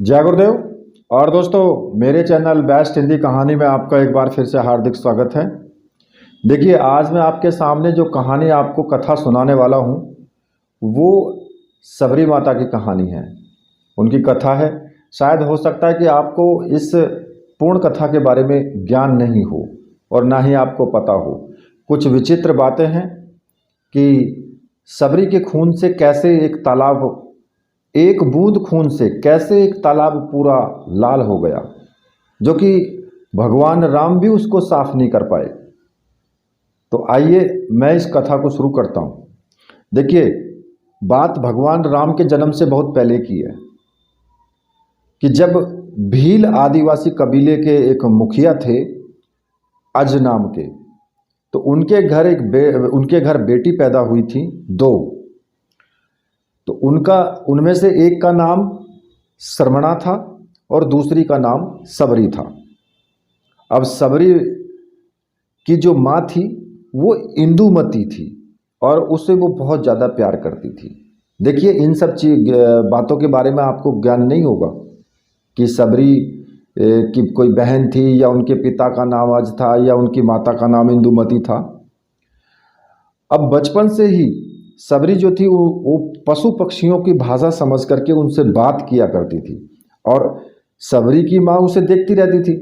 जय गुरुदेव। और दोस्तों, मेरे चैनल बेस्ट हिंदी कहानी में आपका एक बार फिर से हार्दिक स्वागत है। देखिए, आज मैं आपके सामने जो कहानी आपको कथा सुनाने वाला हूँ वो सबरी माता की कहानी है, उनकी कथा है। शायद हो सकता है कि आपको इस पूर्ण कथा के बारे में ज्ञान नहीं हो और ना ही आपको पता हो। कुछ विचित्र बातें हैं कि सबरी के खून से कैसे एक तालाब, एक बूंद खून से कैसे एक तालाब पूरा लाल हो गया, जो कि भगवान राम भी उसको साफ नहीं कर पाए। तो आइए मैं इस कथा को शुरू करता हूँ। देखिए, बात भगवान राम के जन्म से बहुत पहले की है कि जब भील आदिवासी कबीले के एक मुखिया थे अज नाम के, तो उनके घर बेटी पैदा हुई थी दो। तो उनमें से एक का नाम श्रमणा था और दूसरी का नाम सबरी था। अब सबरी की जो माँ थी वो इंदुमती थी और उससे वो बहुत ज़्यादा प्यार करती थी। देखिए, इन सब बातों के बारे में आपको ज्ञान नहीं होगा कि सबरी की कोई बहन थी या उनके पिता का नाम अज था या उनकी माता का नाम इंदुमती था। अब बचपन से ही सबरी जो थी वो पशु पक्षियों की भाषा समझ करके उनसे बात किया करती थी और सबरी की माँ उसे देखती रहती थी,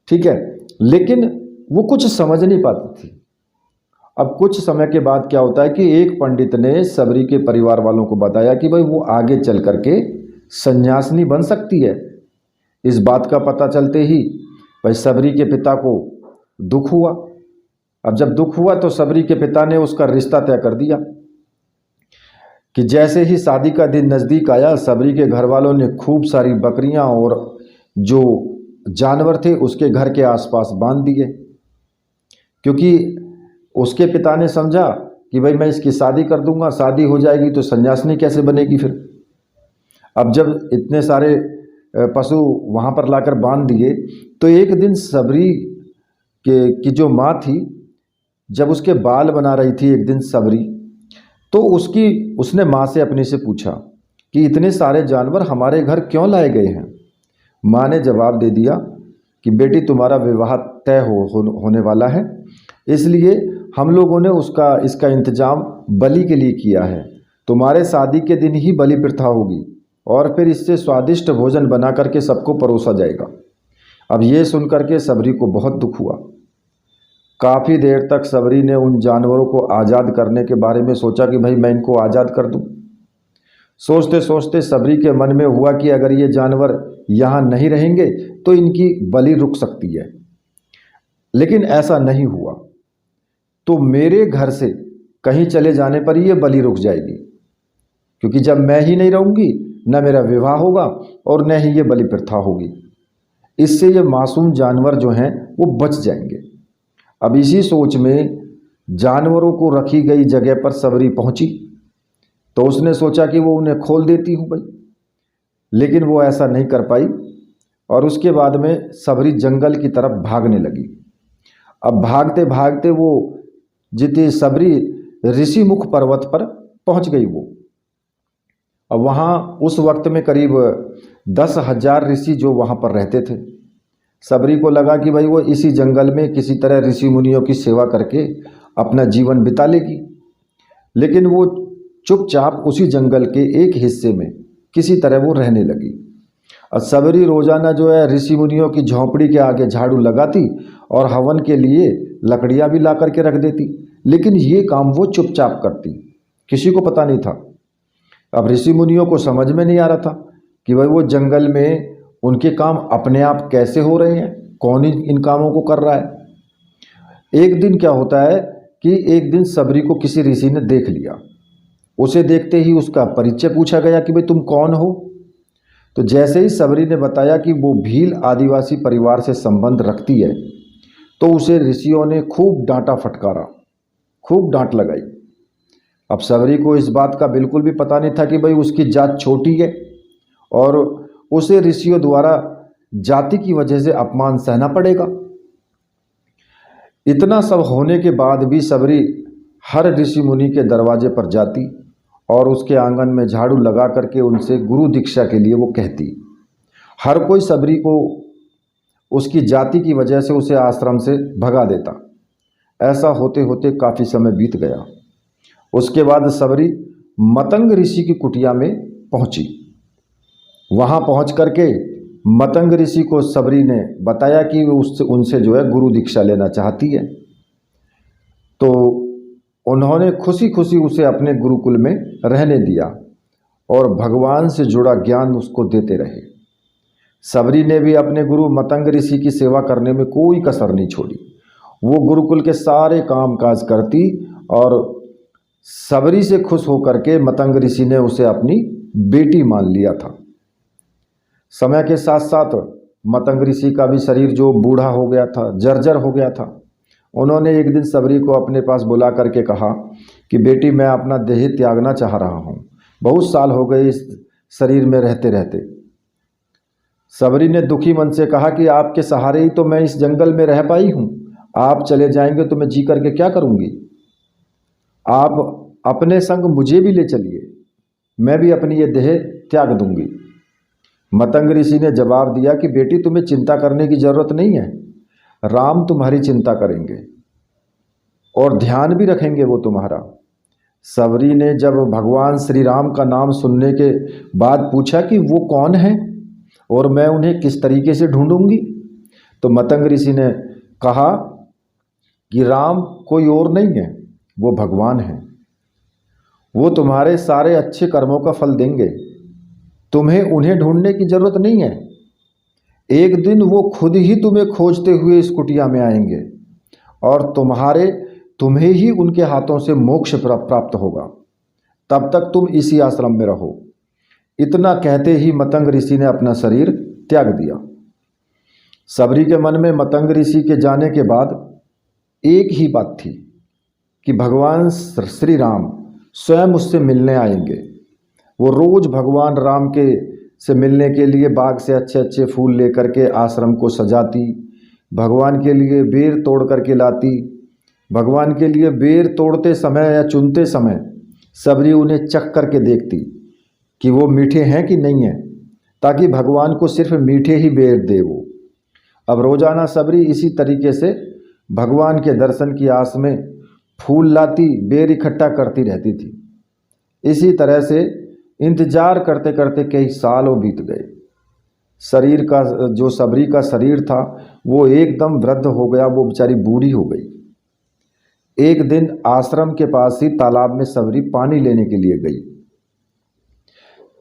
ठीक है, लेकिन वो कुछ समझ नहीं पाती थी। अब कुछ समय के बाद क्या होता है कि एक पंडित ने सबरी के परिवार वालों को बताया कि भाई वो आगे चल करके सन्यासिनी बन सकती है। इस बात का पता चलते ही भाई सबरी के पिता को दुख हुआ। अब जब दुख हुआ तो सबरी के पिता ने उसका रिश्ता तय कर दिया कि जैसे ही शादी का दिन नज़दीक आया, सबरी के घर वालों ने खूब सारी बकरियां और जो जानवर थे उसके घर के आसपास बांध दिए, क्योंकि उसके पिता ने समझा कि भाई मैं इसकी शादी कर दूंगा, शादी हो जाएगी तो सन्यासिनी कैसे बनेगी फिर। अब जब इतने सारे पशु वहाँ पर लाकर बांध दिए तो एक दिन सबरी की जो माँ थी, जब उसके बाल बना रही थी एक दिन सबरी, तो उसने माँ से अपनी से पूछा कि इतने सारे जानवर हमारे घर क्यों लाए गए हैं। माँ ने जवाब दे दिया कि बेटी, तुम्हारा विवाह तय होने वाला है, इसलिए हम लोगों ने इसका इंतजाम बलि के लिए किया है। तुम्हारे शादी के दिन ही बलि प्रथा होगी और फिर इससे स्वादिष्ट भोजन बना करके सबको परोसा जाएगा। अब ये सुन करके सबरी को बहुत दुख हुआ। काफ़ी देर तक सबरी ने उन जानवरों को आज़ाद करने के बारे में सोचा कि भाई मैं इनको आज़ाद कर दूं। सोचते सोचते सबरी के मन में हुआ कि अगर ये जानवर यहाँ नहीं रहेंगे तो इनकी बलि रुक सकती है, लेकिन ऐसा नहीं हुआ। तो मेरे घर से कहीं चले जाने पर ये बलि रुक जाएगी, क्योंकि जब मैं ही नहीं रहूँगी न मेरा विवाह होगा और न ही ये बलि प्रथा होगी। इससे ये मासूम जानवर जो हैं वो बच जाएंगे। अब इसी सोच में जानवरों को रखी गई जगह पर सबरी पहुंची तो उसने सोचा कि वो उन्हें खोल देती हूँ भाई, लेकिन वो ऐसा नहीं कर पाई और उसके बाद में सबरी जंगल की तरफ भागने लगी। अब भागते भागते वो जितनी सबरी ऋषिमुख पर्वत पर पहुंच गई। वो अब वहाँ उस वक्त में करीब 10,000 ऋषि जो वहाँ पर रहते थे। सबरी को लगा कि भाई वो इसी जंगल में किसी तरह ऋषि मुनियों की सेवा करके अपना जीवन बिता लेगी, लेकिन वो चुपचाप उसी जंगल के एक हिस्से में किसी तरह वो रहने लगी। और सबरी रोजाना जो है ऋषि मुनियों की झोंपड़ी के आगे झाड़ू लगाती और हवन के लिए लकड़ियाँ भी ला करके रख देती, लेकिन ये काम वो चुपचाप करती, किसी को पता नहीं था। अब ऋषि मुनियों को समझ में नहीं आ रहा था कि भाई वो जंगल में उनके काम अपने आप कैसे हो रहे हैं, कौन इन कामों को कर रहा है। एक दिन क्या होता है कि एक दिन सबरी को किसी ऋषि ने देख लिया। उसे देखते ही उसका परिचय पूछा गया कि भाई तुम कौन हो। तो जैसे ही सबरी ने बताया कि वो भील आदिवासी परिवार से संबंध रखती है, तो उसे ऋषियों ने खूब डांटा फटकारा, खूब डांट लगाई। अब सबरी को इस बात का बिल्कुल भी पता नहीं था कि भाई उसकी जात छोटी है और उसे ऋषियों द्वारा जाति की वजह से अपमान सहना पड़ेगा। इतना सब होने के बाद भी सबरी हर ऋषि मुनि के दरवाजे पर जाती और उसके आंगन में झाड़ू लगा करके उनसे गुरु दीक्षा के लिए वो कहती। हर कोई सबरी को उसकी जाति की वजह से उसे आश्रम से भगा देता। ऐसा होते होते काफ़ी समय बीत गया। उसके बाद सबरी मतंग ऋषि की कुटिया में पहुंची। वहां पहुंच करके मतंग ऋषि को सबरी ने बताया कि वो उनसे जो है गुरु दीक्षा लेना चाहती है। तो उन्होंने खुशी खुशी उसे अपने गुरुकुल में रहने दिया और भगवान से जुड़ा ज्ञान उसको देते रहे। सबरी ने भी अपने गुरु मतंग ऋषि की सेवा करने में कोई कसर नहीं छोड़ी। वो गुरुकुल के सारे काम काज करती और सबरी से खुश होकर के मतंग ऋषि ने उसे अपनी बेटी मान लिया था। समय के साथ साथ मतंग ऋषि का भी शरीर जो बूढ़ा हो गया था, जर्जर हो गया था। उन्होंने एक दिन सबरी को अपने पास बुला करके कहा कि बेटी, मैं अपना देह त्यागना चाह रहा हूँ, बहुत साल हो गए इस शरीर में रहते रहते। सबरी ने दुखी मन से कहा कि आपके सहारे ही तो मैं इस जंगल में रह पाई हूँ, आप चले जाएंगे तो मैं जी करके क्या करूँगी। आप अपने संग मुझे भी ले चलिए, मैं भी अपनी ये देह त्याग दूंगी। मतंग ऋषि ने जवाब दिया कि बेटी, तुम्हें चिंता करने की जरूरत नहीं है, राम तुम्हारी चिंता करेंगे और ध्यान भी रखेंगे वो तुम्हारा। सबरी ने जब भगवान श्री राम का नाम सुनने के बाद पूछा कि वो कौन है और मैं उन्हें किस तरीके से ढूंढूंगी, तो मतंग ऋषि ने कहा कि राम कोई और नहीं है, वो भगवान है। वो तुम्हारे सारे अच्छे कर्मों का फल देंगे, तुम्हें उन्हें ढूंढने की जरूरत नहीं है। एक दिन वो खुद ही तुम्हें खोजते हुए इस कुटिया में आएंगे और तुम्हें ही उनके हाथों से मोक्ष प्राप्त होगा। तब तक तुम इसी आश्रम में रहो। इतना कहते ही मतंग ऋषि ने अपना शरीर त्याग दिया। सबरी के मन में मतंग ऋषि के जाने के बाद एक ही बात थी कि भगवान श्री राम स्वयं उससे मिलने आएंगे। वो रोज भगवान राम के से मिलने के लिए बाग से अच्छे अच्छे फूल लेकर के आश्रम को सजाती, भगवान के लिए बेर तोड़ करके लाती। भगवान के लिए बेर तोड़ते समय या चुनते समय सबरी उन्हें चख करके देखती कि वो मीठे हैं कि नहीं हैं, ताकि भगवान को सिर्फ मीठे ही बेर दे वो। अब रोजाना सबरी इसी तरीके से भगवान के दर्शन की आस में फूल लाती, बेर इकट्ठा करती रहती थी। इसी तरह से इंतजार करते करते कई सालों बीत गए। शरीर का जो सबरी का शरीर था वो एकदम वृद्ध हो गया, वो बेचारी बूढ़ी हो गई। एक दिन आश्रम के पास ही तालाब में सबरी पानी लेने के लिए गई।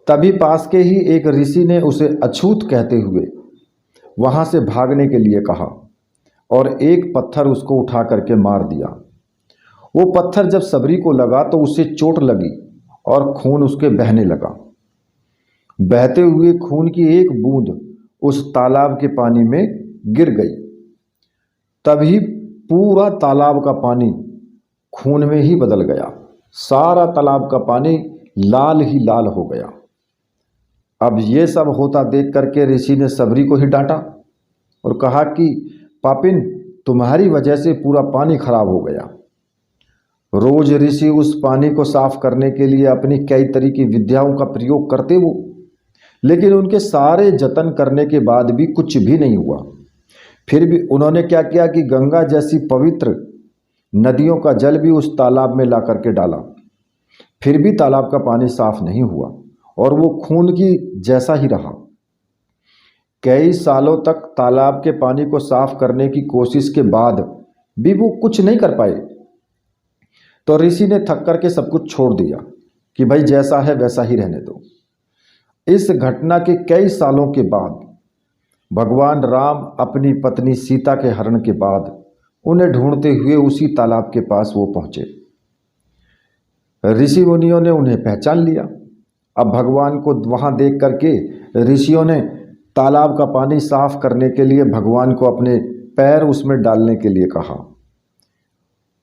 तभी पास के ही एक ऋषि ने उसे अछूत कहते हुए वहां से भागने के लिए कहा और एक पत्थर उसको उठा करके मार दिया। वो पत्थर जब सबरी को लगा तो उसे चोट लगी और खून उसके बहने लगा। बहते हुए खून की एक बूंद उस तालाब के पानी में गिर गई। तभी पूरा तालाब का पानी खून में ही बदल गया। सारा तालाब का पानी लाल ही लाल हो गया। अब ये सब होता देख करके ऋषि ने सबरी को ही डांटा और कहा कि पापिन, तुम्हारी वजह से पूरा पानी खराब हो गया। रोज ऋषि उस पानी को साफ करने के लिए अपनी कई तरह की विद्याओं का प्रयोग करते वो, लेकिन उनके सारे जतन करने के बाद भी कुछ भी नहीं हुआ। फिर भी उन्होंने क्या किया कि गंगा जैसी पवित्र नदियों का जल भी उस तालाब में ला करके डाला, फिर भी तालाब का पानी साफ नहीं हुआ और वो खून की जैसा ही रहा। कई सालों तक तालाब के पानी को साफ करने की कोशिश के बाद भी वो कुछ नहीं कर पाए। तो ऋषि ने थक करके सब कुछ छोड़ दिया कि भाई जैसा है वैसा ही रहने दो। इस घटना के कई सालों के बाद भगवान राम अपनी पत्नी सीता के हरण के बाद उन्हें ढूंढते हुए उसी तालाब के पास वो पहुंचे। ऋषि मुनियों ने उन्हें पहचान लिया। अब भगवान को वहां देख करके ऋषियों ने तालाब का पानी साफ करने के लिए भगवान को अपने पैर उसमें डालने के लिए कहा।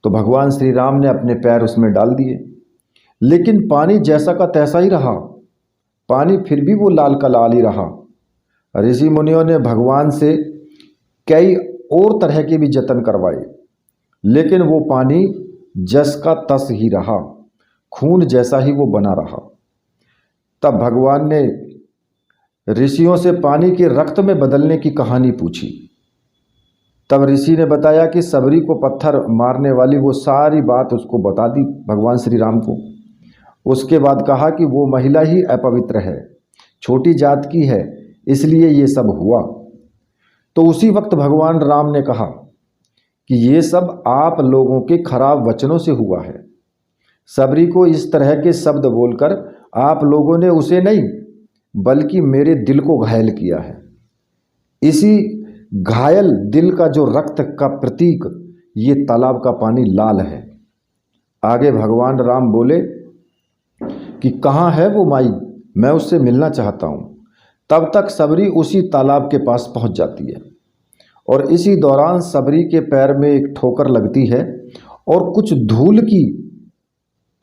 तो भगवान श्री राम ने अपने पैर उसमें डाल दिए, लेकिन पानी जैसा का तैसा ही रहा। पानी फिर भी वो लाल का लाल ही रहा। ऋषि मुनियों ने भगवान से कई और तरह के भी जतन करवाए, लेकिन वो पानी जस का तस ही रहा। खून जैसा ही वो बना रहा। तब भगवान ने ऋषियों से पानी के रक्त में बदलने की कहानी पूछी। तब ऋषि ने बताया कि सबरी को पत्थर मारने वाली वो सारी बात उसको बता दी भगवान श्री राम को। उसके बाद कहा कि वो महिला ही अपवित्र है, छोटी जात की है, इसलिए ये सब हुआ। तो उसी वक्त भगवान राम ने कहा कि ये सब आप लोगों के खराब वचनों से हुआ है। सबरी को इस तरह के शब्द बोलकर आप लोगों ने उसे नहीं बल्कि मेरे दिल को घायल किया है। इसी घायल दिल का जो रक्त का प्रतीक ये तालाब का पानी लाल है। आगे भगवान राम बोले कि कहाँ है वो माई, मैं उससे मिलना चाहता हूँ। तब तक सबरी उसी तालाब के पास पहुँच जाती है और इसी दौरान सबरी के पैर में एक ठोकर लगती है और कुछ धूल की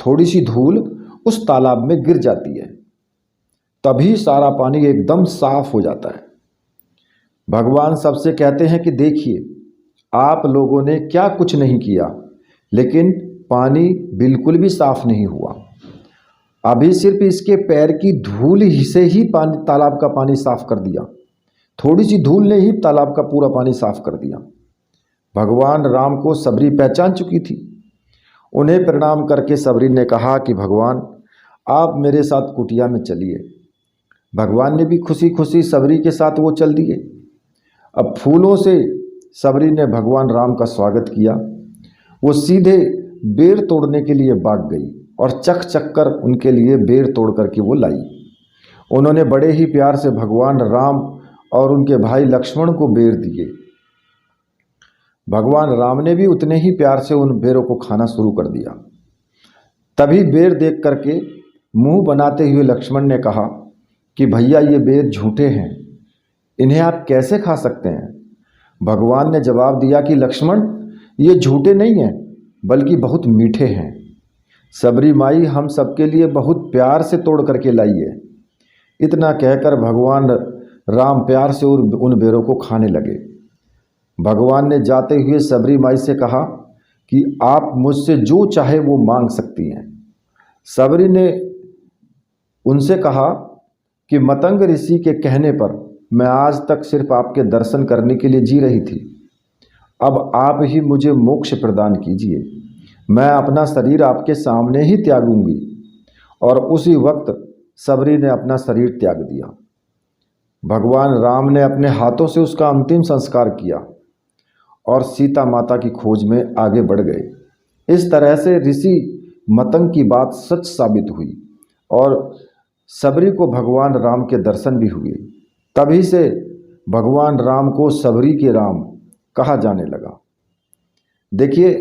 थोड़ी सी धूल उस तालाब में गिर जाती है। तभी सारा पानी एकदम साफ हो जाता है। भगवान सबसे कहते हैं कि देखिए, आप लोगों ने क्या कुछ नहीं किया, लेकिन पानी बिल्कुल भी साफ नहीं हुआ। अभी सिर्फ इसके पैर की धूल ही से ही पानी तालाब का पानी साफ कर दिया। थोड़ी सी धूल ने ही तालाब का पूरा पानी साफ कर दिया। भगवान राम को सबरी पहचान चुकी थी। उन्हें प्रणाम करके सबरी ने कहा कि भगवान, आप मेरे साथ कुटिया में चलिए। भगवान ने भी खुशी खुशी सबरी के साथ वो चल दिए। अब फूलों से सबरी ने भगवान राम का स्वागत किया। वो सीधे बेर तोड़ने के लिए भाग गई और चक चक कर उनके लिए बेर तोड़ करके वो लाई। उन्होंने बड़े ही प्यार से भगवान राम और उनके भाई लक्ष्मण को बेर दिए। भगवान राम ने भी उतने ही प्यार से उन बेरों को खाना शुरू कर दिया। तभी बेर देख करके मुंह बनाते हुए लक्ष्मण ने कहा कि भैया, ये बेर झूठे हैं, इन्हें आप कैसे खा सकते हैं। भगवान ने जवाब दिया कि लक्ष्मण, ये झूठे नहीं हैं बल्कि बहुत मीठे हैं। सबरी माई हम सबके लिए बहुत प्यार से तोड़ करके लाई है। इतना कहकर भगवान राम प्यार से उन बेरों को खाने लगे। भगवान ने जाते हुए सबरी माई से कहा कि आप मुझसे जो चाहे वो मांग सकती हैं। सबरी ने उनसे कहा कि मतंग ऋषि के कहने पर मैं आज तक सिर्फ आपके दर्शन करने के लिए जी रही थी। अब आप ही मुझे मोक्ष प्रदान कीजिए। मैं अपना शरीर आपके सामने ही त्यागूंगी। और उसी वक्त सबरी ने अपना शरीर त्याग दिया। भगवान राम ने अपने हाथों से उसका अंतिम संस्कार किया और सीता माता की खोज में आगे बढ़ गए। इस तरह से ऋषि मतंग की बात सच साबित हुई और सबरी को भगवान राम के दर्शन भी हुए। तभी से भगवान राम को सबरी के राम कहा जाने लगा। देखिए,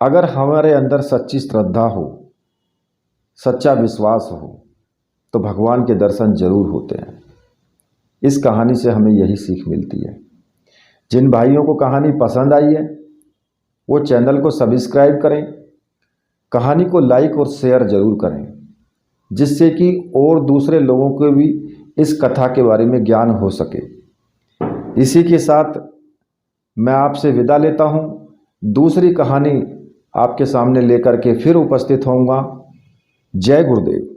अगर हमारे अंदर सच्ची श्रद्धा हो, सच्चा विश्वास हो, तो भगवान के दर्शन जरूर होते हैं। इस कहानी से हमें यही सीख मिलती है। जिन भाइयों को कहानी पसंद आई है वो चैनल को सब्सक्राइब करें, कहानी को लाइक और शेयर ज़रूर करें, जिससे कि और दूसरे लोगों को भी इस कथा के बारे में ज्ञान हो सके। इसी के साथ मैं आपसे विदा लेता हूँ। दूसरी कहानी आपके सामने लेकर के फिर उपस्थित होऊंगा। जय गुरुदेव।